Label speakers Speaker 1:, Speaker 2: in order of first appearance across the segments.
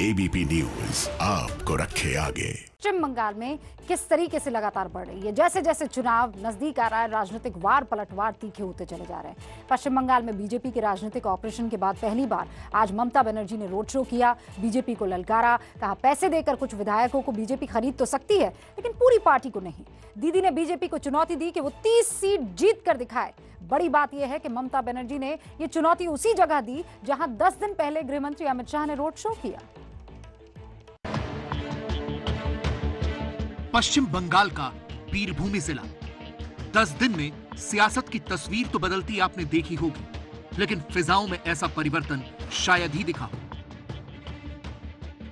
Speaker 1: ABP news आपको रखे आगे।
Speaker 2: पश्चिम बंगाल में किस तरीके से लगातार बढ़ रही है, जैसे जैसे चुनाव नजदीक आ रहा है, राजनीतिक वार पलटवार तीखे होते चले जा रहे हैं। पश्चिम बंगाल में बीजेपी के राजनीतिक ऑपरेशन के बाद पहली बार आज ममता बनर्जी ने रोड शो किया, बीजेपी को ललकारा, कहा पैसे देकर कुछ विधायकों को बीजेपी खरीद तो सकती है लेकिन पूरी पार्टी को नहीं। दीदी ने बीजेपी को चुनौती दी कि वो 30 सीट जीत कर दिखाए। बड़ी बात यह है कि ममता बनर्जी ने ये चुनौती उसी जगह दी जहां 10 दिन पहले गृहमंत्री अमित शाह ने रोड शो किया।
Speaker 3: पश्चिम बंगाल का वीरभूमि जिला 10 दिन में सियासत की तस्वीर तो बदलती आपने देखी होगी, लेकिन फिजाओं में ऐसा परिवर्तन शायद ही दिखा हो।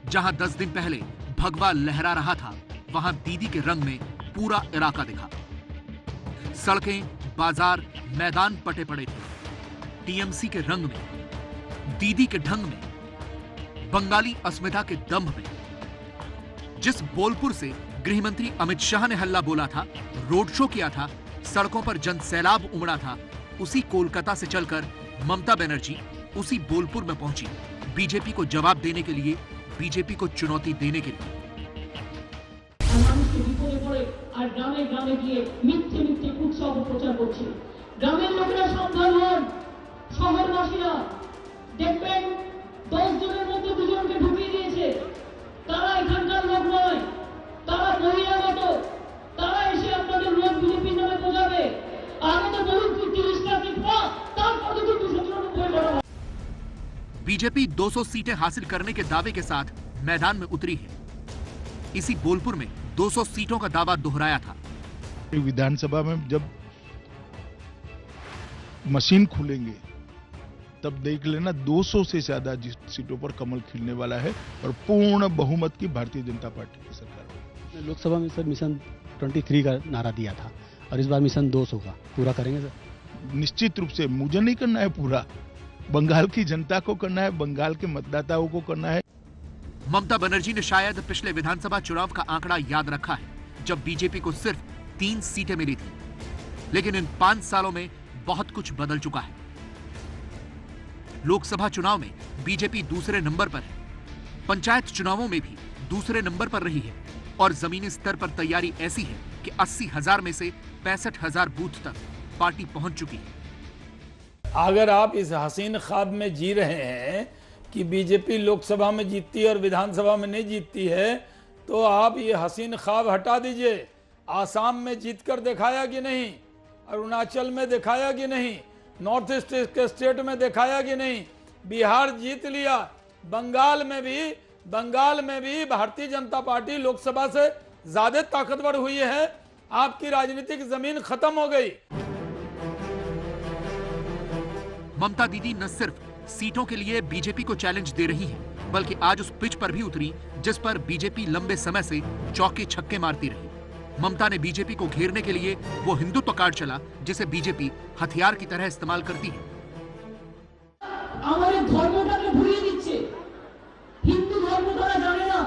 Speaker 3: जहां 10 दिन पहले भगवा लहरा रहा था, वहां दीदी के रंग में पूरा इलाका दिखा। सड़कें, बाजार, मैदान पटे पड़े थे। टीएमसी के रंग में, दीदी के ढंग में, बंगाली अस्मिता के दम्भ में। जिस बोलपुर से गृहमंत्री अमित शाह ने हल्ला बोला था, रोड शो किया था, सड़कों पर जन सैलाब उमड़ा था, उसी कोलकाता से चलकर ममता बनर्जी उसी बोलपुर में पहुंची, बीजेपी को जवाब देने के लिए, बीजेपी को चुनौती देने के लिए।
Speaker 4: ग्रामे ग्रामे गিয়ে মিথ্যে মিথ্যে কুৎসা প্রচার করছে। গ্রামের লোকেরা সাবধান হন, শহরবাসীরা দেখবেন 10 জনের মধ্যে 2 জনকে ঢুকিয়ে দিয়েছে। তারা এখানকার লোক নয়, তারা বহিরাগত। তারা এসে আপনাদের লোক বিজেপি নামে বোঝাবে। আগে তো বলুন 30টা সিট পাও, তারপর তো 297 বড়।
Speaker 3: बीजेपी 200 सीटें हासिल करने के दावे के साथ मैदान में उतरी है। इसी बोलपुर में 200 सीटों का दावा दोहराया था।
Speaker 5: विधानसभा में जब मशीन खुलेंगे तब देख लेना 200 से ज्यादा सीटों पर कमल खिलने वाला है और पूर्ण बहुमत की भारतीय जनता पार्टी की सरकार।
Speaker 6: लोकसभा में सर मिशन 23 का नारा दिया था और इस बार मिशन 200 का पूरा करेंगे सर?
Speaker 5: निश्चित रूप से मुझे नहीं करना है, पूरा बंगाल की जनता को करना है, बंगाल के मतदाताओं को करना है।
Speaker 3: ममता बनर्जी ने शायद पिछले विधानसभा चुनाव का आंकड़ा याद रखा है, जब बीजेपी को सिर्फ 3 सीटें मिली थी। लेकिन इन 5 सालों में बहुत कुछ बदल चुका है। लोकसभा चुनाव में बीजेपी दूसरे नंबर पर है, पंचायत चुनावों में भी दूसरे नंबर पर रही है और जमीनी स्तर पर तैयारी ऐसी है कि 80,000 में से 65,000 बूथ तक पार्टी पहुंच चुकी है।
Speaker 7: अगर आप इस हसीन ख्वाब में जी रहे हैं कि बीजेपी लोकसभा में जीतती है और विधानसभा में नहीं जीतती है, तो आप ये हसीन ख्वाब हटा दीजिए। आसाम में जीतकर दिखाया कि नहीं, अरुणाचल में दिखाया कि नहीं, नॉर्थ ईस्ट के स्टेट में दिखाया कि नहीं, बिहार जीत लिया। बंगाल में भी भारतीय जनता पार्टी लोकसभा से ज्यादा ताकतवर हुई है। आपकी राजनीतिक जमीन खत्म हो गई।
Speaker 3: ममता दीदी न सिर्फ सीटों के लिए बीजेपी को चैलेंज दे रही है, बल्कि आज उस पिच पर भी उतरी जिस पर बीजेपी लंबे समय से चौके छक्के मारती रही। ममता ने बीजेपी को घेरने के लिए वो हिंदुत्व कार्ड चला जिसे बीजेपी हथियार की तरह इस्तेमाल करती है।
Speaker 4: हमारे धर्मটাকে ভুলিয়ে দিচ্ছে। হিন্দু ধর্ম তারা জানে না।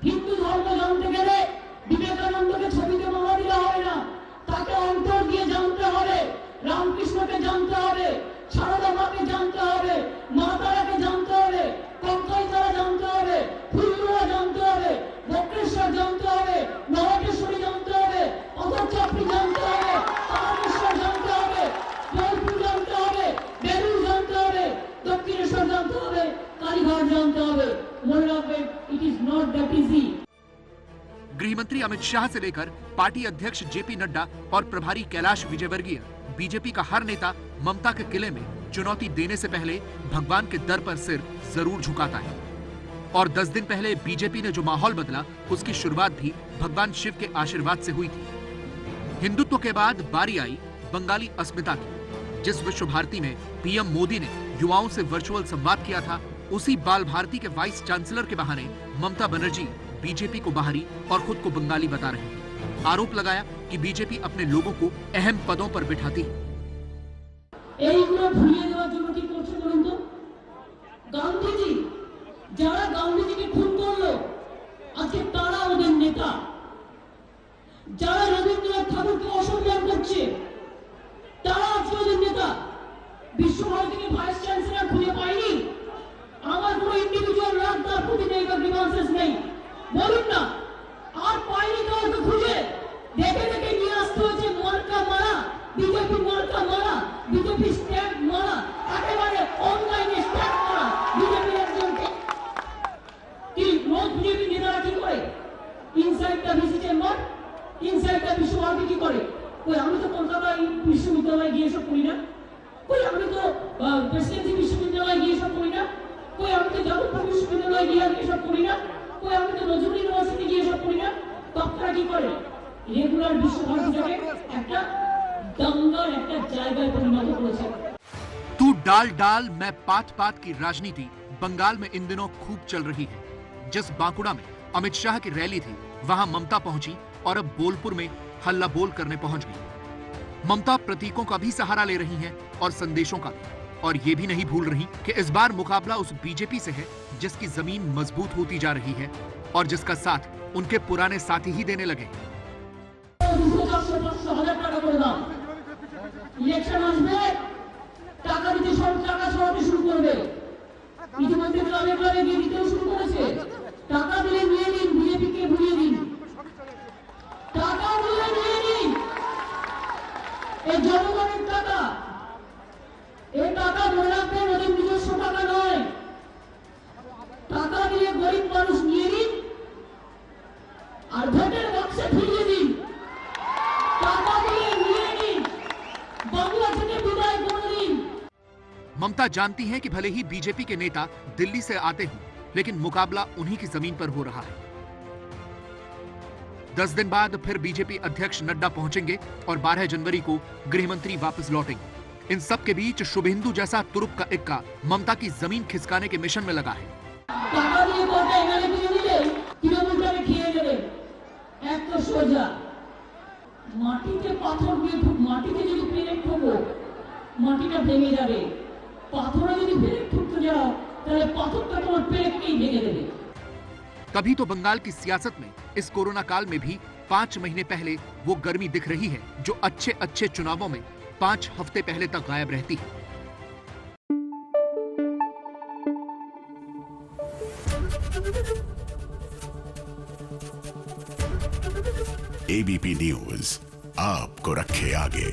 Speaker 4: হিন্দু ধর্ম জানতে গেলে বিবেকানন্দকে ছবিতে মালা দিলে হবে না, তাকে অন্তর দিয়ে জানতে হবে, রামকৃষ্ণকে জানতে হবে, সারদা মাকে জানতে হবে, মা তারাকে জানতে হবে, কঙ্কাই তারা জানতে হবে, ফুলগুলা জানতে হবে, বক্রেশ্বর জানতে হবে, নরকেশ্বরী জানতে হবে, অধরচাপড়ি জানতে হবে, তারকেশ্বর জানতে হবে, জয়পুর জানতে হবে, বেলুর জানতে হবে, দক্ষিণেশ্বর জানতে হবে, কালীঘাট জানতে হবে। মনে রাখবেন, it is not that easy.
Speaker 3: गृहमंत्री अमित शाह से लेकर पार्टी अध्यक्ष जेपी नड्डा और प्रभारी कैलाश विजयवर्गीय, बीजेपी का हर नेता ममता के किले में चुनौती देने से पहले भगवान के दर पर सिर जरूर झुकाता है। और 10 दिन पहले बीजेपी ने जो माहौल बदला, उसकी शुरुआत भी भगवान शिव के आशीर्वाद से हुई थी। हिंदुत्व के बाद बारी आई बंगाली अस्मिता की। जिस विश्व भारती में पीएम मोदी ने युवाओं से वर्चुअल संवाद किया था, उसी बाल भारती के वाइस चांसलर के बहाने ममता बनर्जी बीजेपी को बाहरी और खुद को बंगाली बता रहे हैं। आरोप लगाया कि बीजेपी अपने लोगों को अहम पदों पर बिठाती है।
Speaker 4: এইগুলো ভুলিয়ে দেওয়ার জন্য কি করছে বলুন তো? গান্ধীজি, যারা গান্ধীজিকে খুন করলো, আজকে তারা ওদের নেতা। যারা রবীন্দ্রনাথ ঠাকুরকে অসম্মান করছে, তারা আজকে ওদের নেতা। বিশ্বভারতীকে ভাইস চ্যান্সেলর খুঁজে পাইনি। আমার কোনো ইন্ডিভিজুয়াল রাগ তার প্রতি নেই বা ইন্ডিয়ান এসব করি না, কই আমি তো নজরুল ইউনিভার্সিটি গিয়ে এসব করি না। তো আপনারা কি করে? রেগুলার বিশ্বভারতীটাকে একটা দাঙ্গার একটা জায়গায় পরিণত করেছে।
Speaker 3: तू डाल डाल मैं पात पात की राजनीति बंगाल में इन दिनों खूब चल रही है। जिस बांकुड़ा में अमित शाह की रैली थी, वहां ममता पहुंची और अब बोलपुर में हल्ला बोल करने पहुंच गई। ममता प्रतीकों का भी सहारा ले रही हैं और संदेशों का भी, और ये भी नहीं भूल रही कि इस बार मुकाबला उस बीजेपी से है जिसकी जमीन मजबूत होती जा रही है और जिसका साथ उनके पुराने साथी ही देने लगे।
Speaker 4: ইলেকশন আসবে, টাকা দিতে সব টাকা সরাতে শুরু করবে। ইতিমধ্যে গ্রামে গ্রামে গিয়ে দিতেও শুরু করেছে। টাকা দিলে নিয়ে নিন, বিজেপিকে ভুলিয়ে দিন। টাকা দিলে নিয়ে নিন, এই জনগণের টাকা, এই টাকা মনে রাখবেন, ওদের নিজস্ব টাকা নয়। টাকা দিলে গরিব মানুষ নিয়ে নিন আর ভোটের বাক্সে ফিরিয়ে দিন। টাকা দিলে নিয়ে নিন, বাংলা থেকে বিদায় করে দিন।
Speaker 3: ममता जानती हैं कि भले ही बीजेपी के नेता दिल्ली से आते हों, लेकिन मुकाबला उन्हीं की जमीन पर हो रहा है। 10 दिन बाद फिर बीजेपी अध्यक्ष नड्डा पहुंचेंगे और 12 जनवरी को गृहमंत्री वापस लौटेंगे। इन सब के बीच शुभेंदु जैसा तुरुप का इक्का ममता की जमीन खिसकाने के मिशन में लगा है।
Speaker 4: টাকা দিয়ে কোটা এখানে দিয়ে দিলে তৃণমূলটাকে খেয়ে নেবে। এক তো সোজা মাটিতে পাথর দিয়ে মাটিতে যদি পেরেক ঠোকো, মাটিটা ভেঙে যাবে। পাথরে যদি পেরেক ঠুকতে যাও, তাহলে পাথরটা তোমার পেরেককেই ভেঙে দেবে।
Speaker 3: तभी तो बंगाल की सियासत में इस कोरोना काल में भी 5 महीने पहले वो गर्मी दिख रही है जो अच्छे अच्छे चुनावों में 5 हफ्ते पहले तक गायब रहती है।
Speaker 1: एबीपी न्यूज आपको रखे आगे।